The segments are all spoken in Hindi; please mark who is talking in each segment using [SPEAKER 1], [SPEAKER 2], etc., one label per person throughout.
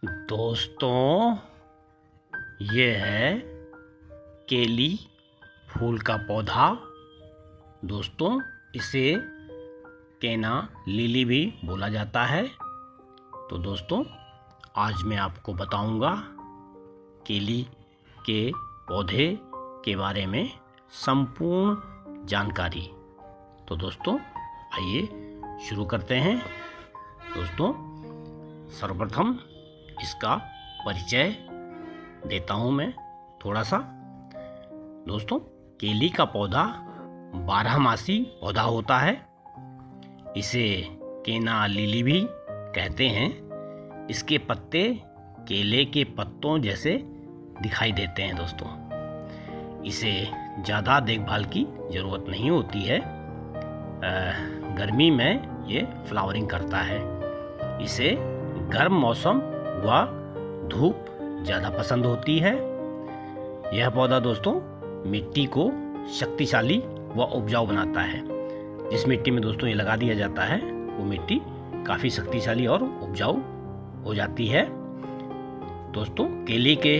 [SPEAKER 1] दोस्तों, ये है केली फूल का पौधा। दोस्तों, इसे केना लिली भी बोला जाता है। तो दोस्तों, आज मैं आपको बताऊंगा केली के पौधे के बारे में संपूर्ण जानकारी। तो दोस्तों, आइए शुरू करते हैं। दोस्तों, सर्वप्रथम इसका परिचय देता हूं मैं थोड़ा सा। दोस्तों, केली का पौधा 12मासी पौधा होता है। इसे केना लिली भी कहते हैं। इसके पत्ते केले के पत्तों जैसे दिखाई देते हैं। दोस्तों, इसे ज़्यादा देखभाल की ज़रूरत नहीं होती है। गर्मी में ये फ्लावरिंग करता है। इसे गर्म मौसम व धूप ज़्यादा पसंद होती है। यह पौधा दोस्तों मिट्टी को शक्तिशाली व उपजाऊ बनाता है। जिस मिट्टी में दोस्तों ये लगा दिया जाता है वो मिट्टी काफ़ी शक्तिशाली और उपजाऊ हो जाती है। दोस्तों, केले के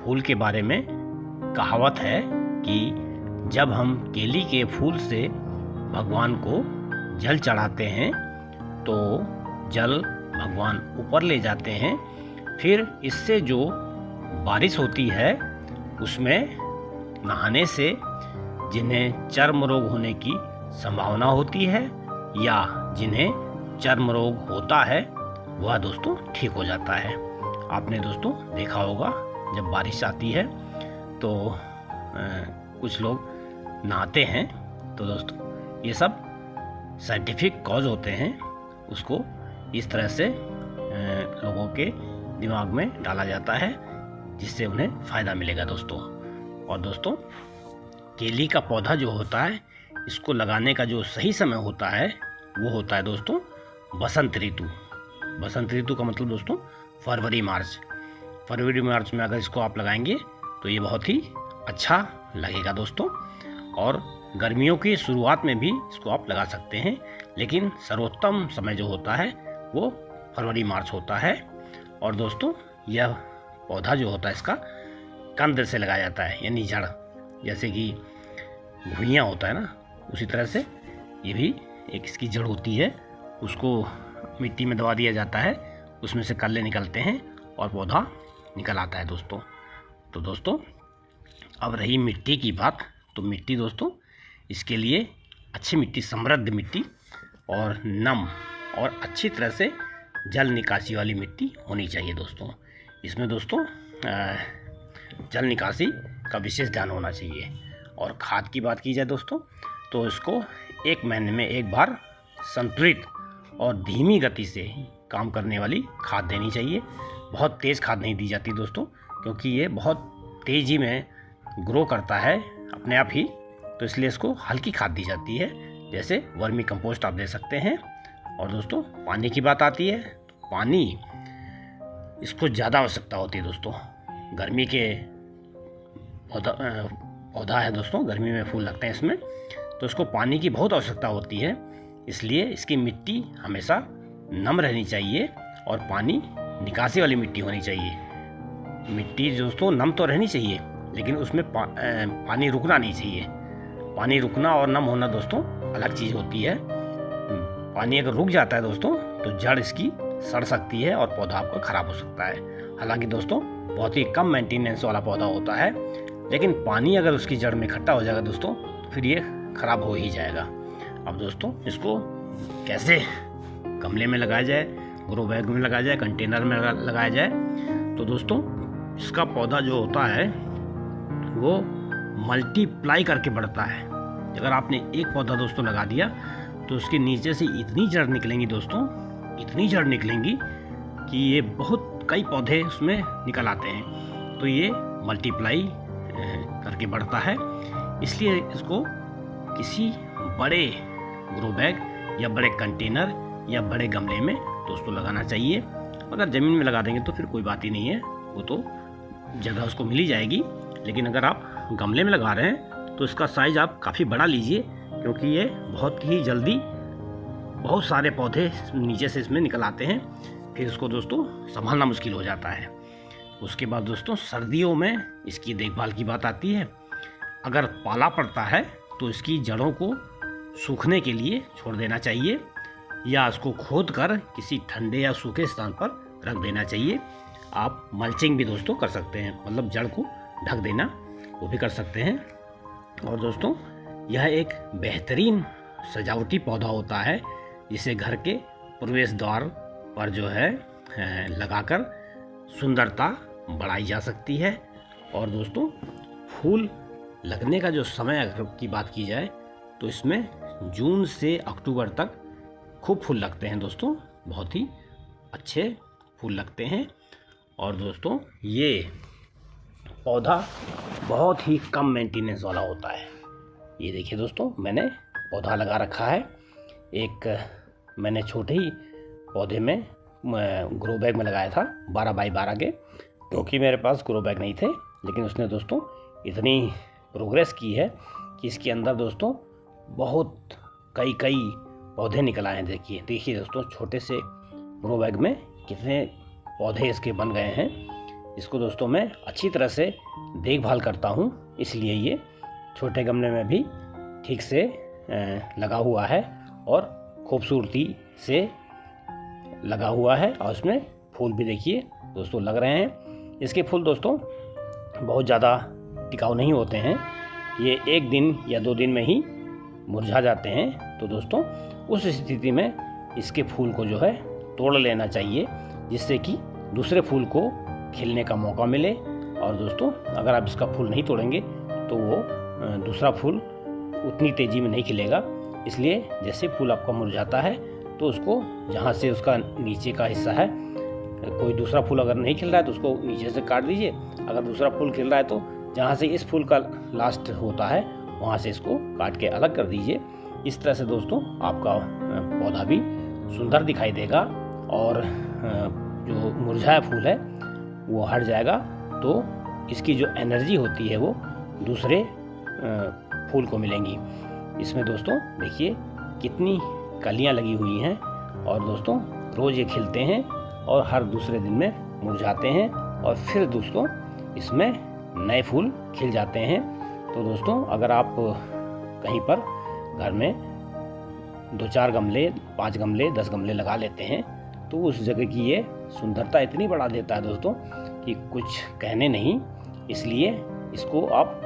[SPEAKER 1] फूल के बारे में कहावत है कि जब हम केली के फूल से भगवान को जल चढ़ाते हैं तो जल भगवान ऊपर ले जाते हैं। फिर इससे जो बारिश होती है उसमें नहाने से जिन्हें चर्म रोग होने की संभावना होती है या जिन्हें चर्म रोग होता है वह दोस्तों ठीक हो जाता है। आपने दोस्तों देखा होगा जब बारिश आती है तो कुछ लोग नहाते हैं। तो दोस्तों, ये सब साइंटिफिक कॉज होते हैं। उसको इस तरह से लोगों के दिमाग में डाला जाता है जिससे उन्हें फ़ायदा मिलेगा दोस्तों। और दोस्तों, केली का पौधा जो होता है इसको लगाने का जो सही समय होता है वो होता है दोस्तों बसंत ऋतु। बसंत ऋतु का मतलब दोस्तों फरवरी मार्च में अगर इसको आप लगाएंगे तो ये बहुत ही अच्छा लगेगा दोस्तों। और गर्मियों की शुरुआत में भी इसको आप लगा सकते हैं, लेकिन सर्वोत्तम समय जो होता है वो फरवरी मार्च होता है। और दोस्तों, यह पौधा जो होता है इसका कंद से लगाया जाता है, यानी जड़। जैसे कि घुइयाँ होता है ना, उसी तरह से ये भी एक इसकी जड़ होती है। उसको मिट्टी में दबा दिया जाता है, उसमें से कल्ले निकलते हैं और पौधा निकल आता है दोस्तों। तो दोस्तों, अब रही मिट्टी की बात। तो मिट्टी दोस्तों, इसके लिए अच्छी मिट्टी, समृद्ध मिट्टी और नम और अच्छी तरह से जल निकासी वाली मिट्टी होनी चाहिए दोस्तों। इसमें दोस्तों जल निकासी का विशेष ध्यान होना चाहिए। और खाद की बात की जाए दोस्तों तो इसको 1 महीने में एक बार संतुलित और धीमी गति से काम करने वाली खाद देनी चाहिए। बहुत तेज़ खाद नहीं दी जाती दोस्तों, क्योंकि ये बहुत तेज़ी में ग्रो करता है अपने आप ही। तो इसलिए इसको हल्की खाद दी जाती है, जैसे वर्मी कंपोस्ट आप दे सकते हैं। और दोस्तों, पानी की बात आती है तो पानी इसको ज़्यादा आवश्यकता होती है दोस्तों। गर्मी के पौधा है दोस्तों, गर्मी में फूल लगते हैं इसमें, तो इसको पानी की बहुत आवश्यकता होती है। इसलिए इसकी मिट्टी हमेशा नम रहनी चाहिए और पानी निकासी वाली मिट्टी होनी चाहिए। मिट्टी दोस्तों नम तो रहनी चाहिए, लेकिन उसमें पानी रुकना नहीं चाहिए। पानी रुकना और नम होना दोस्तों अलग चीज़ होती है। पानी अगर रुक जाता है दोस्तों तो जड़ इसकी सड़ सकती है और पौधा आपका ख़राब हो सकता है। हालांकि दोस्तों बहुत ही कम मेंटेनेंस वाला पौधा होता है, लेकिन पानी अगर उसकी जड़ में इकट्ठा हो जाएगा दोस्तों तो फिर ये ख़राब हो ही जाएगा। अब दोस्तों, इसको कैसे गमले में लगाया जाए, ग्रो बैग में लगाया जाए, कंटेनर में लगाया जाए। तो दोस्तों, इसका पौधा जो होता है वो मल्टीप्लाई करके बढ़ता है। अगर आपने एक पौधा दोस्तों लगा दिया तो उसके नीचे से इतनी जड़ निकलेंगी दोस्तों, इतनी जड़ निकलेंगी कि ये बहुत कई पौधे उसमें निकल आते हैं। तो ये मल्टीप्लाई करके बढ़ता है। इसलिए इसको किसी बड़े ग्रो बैग या बड़े कंटेनर या बड़े गमले में दोस्तों लगाना चाहिए। अगर ज़मीन में लगा देंगे तो फिर कोई बात ही नहीं है, वो तो जगह उसको मिल ही जाएगी। लेकिन अगर आप गमले में लगा रहे हैं तो इसका साइज़ आप काफ़ी बड़ा लीजिए, क्योंकि ये बहुत ही जल्दी बहुत सारे पौधे नीचे से इसमें निकल आते हैं। फिर इसको दोस्तों संभालना मुश्किल हो जाता है। उसके बाद दोस्तों सर्दियों में इसकी देखभाल की बात आती है। अगर पाला पड़ता है तो इसकी जड़ों को सूखने के लिए छोड़ देना चाहिए या इसको खोद कर किसी ठंडे या सूखे स्थान पर रख देना चाहिए। आप मल्चिंग भी दोस्तों कर सकते हैं, मतलब जड़ को ढक देना वो भी कर सकते हैं। और दोस्तों यह एक बेहतरीन सजावटी पौधा होता है जिसे घर के प्रवेश द्वार पर जो है लगाकर सुंदरता बढ़ाई जा सकती है। और दोस्तों फूल लगने का जो समय अगर की बात की जाए तो इसमें जून से अक्टूबर तक खूब फूल लगते हैं दोस्तों, बहुत ही अच्छे फूल लगते हैं। और दोस्तों ये पौधा बहुत ही कम मेंटेनेंस वाला होता है। ये देखिए दोस्तों मैंने पौधा लगा रखा है। एक मैंने छोटे ही पौधे में ग्रो बैग में लगाया था 12 बाई 12 के, क्योंकि मेरे पास ग्रो बैग नहीं थे। लेकिन उसने दोस्तों इतनी प्रोग्रेस की है कि इसके अंदर दोस्तों बहुत कई पौधे निकल आए हैं। देखिए दोस्तों छोटे से ग्रो बैग में कितने पौधे इसके बन गए हैं। इसको दोस्तों मैं अच्छी तरह से देखभाल करता हूँ, इसलिए ये छोटे गमले में भी ठीक से लगा हुआ है और खूबसूरती से लगा हुआ है। और उसमें फूल भी देखिए दोस्तों लग रहे हैं। इसके फूल दोस्तों बहुत ज़्यादा टिकाऊ नहीं होते हैं, ये 1 दिन या 2 दिन में ही मुरझा जाते हैं। तो दोस्तों उस स्थिति में इसके फूल को जो है तोड़ लेना चाहिए, जिससे कि दूसरे फूल को खिलने का मौका मिले। और दोस्तों अगर आप इसका फूल नहीं तोड़ेंगे तो वो दूसरा फूल उतनी तेज़ी में नहीं खिलेगा। इसलिए जैसे फूल आपका मुरझाता है तो उसको जहाँ से उसका नीचे का हिस्सा है, कोई दूसरा फूल अगर नहीं खिल रहा है तो उसको नीचे से काट दीजिए। अगर दूसरा फूल खिल रहा है तो जहाँ से इस फूल का लास्ट होता है वहाँ से इसको काट के अलग कर दीजिए। इस तरह से दोस्तों आपका पौधा भी सुंदर दिखाई देगा और जो मुरझाया फूल है वो हट जाएगा। तो इसकी जो एनर्जी होती है वो दूसरे फूल को मिलेंगी। इसमें दोस्तों देखिए कितनी कलियां लगी हुई हैं और दोस्तों रोज़ ये खिलते हैं और हर दूसरे दिन में मुरझाते हैं और फिर दोस्तों इसमें नए फूल खिल जाते हैं। तो दोस्तों अगर आप कहीं पर घर में 2-4 गमले, 5 गमले, 10 गमले लगा लेते हैं तो उस जगह की ये सुंदरता इतनी बढ़ा देता है दोस्तों कि कुछ कहने नहीं। इसलिए इसको आप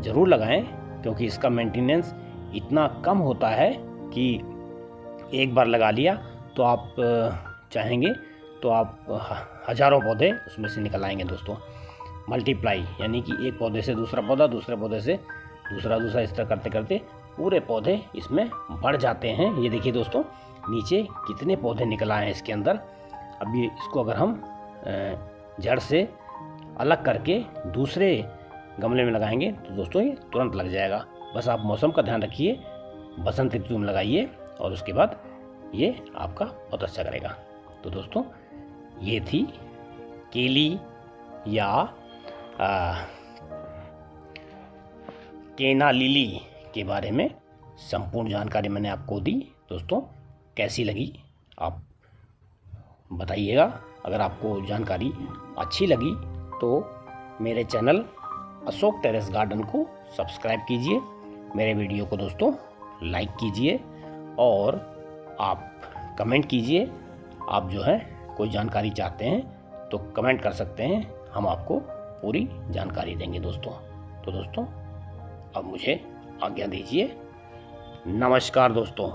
[SPEAKER 1] ज़रूर लगाएं, क्योंकि इसका मेंटेनेंस इतना कम होता है कि एक बार लगा लिया तो आप चाहेंगे तो आप हज़ारों पौधे उसमें से निकल आएंगे दोस्तों। मल्टीप्लाई यानी कि एक पौधे से दूसरा पौधा, दूसरे पौधे से दूसरा इस तरह करते करते पूरे पौधे इसमें बढ़ जाते हैं। ये देखिए दोस्तों नीचे कितने पौधे निकल आए हैं इसके अंदर। अभी इसको अगर हम जड़ से अलग करके दूसरे गमले में लगाएंगे तो दोस्तों ये तुरंत लग जाएगा। बस आप मौसम का ध्यान रखिए, बसंत ऋतु में लगाइए और उसके बाद ये आपका बहुत अच्छा करेगा। तो दोस्तों ये थी केली या केना लिली के बारे में संपूर्ण जानकारी मैंने आपको दी। दोस्तों कैसी लगी आप बताइएगा। अगर आपको जानकारी अच्छी लगी तो मेरे चैनल अशोक टेरेस गार्डन को सब्सक्राइब कीजिए, मेरे वीडियो को दोस्तों लाइक कीजिए और आप कमेंट कीजिए। आप जो है कोई जानकारी चाहते हैं तो कमेंट कर सकते हैं, हम आपको पूरी जानकारी देंगे दोस्तों। तो दोस्तों अब मुझे आज्ञा दीजिए। नमस्कार दोस्तों।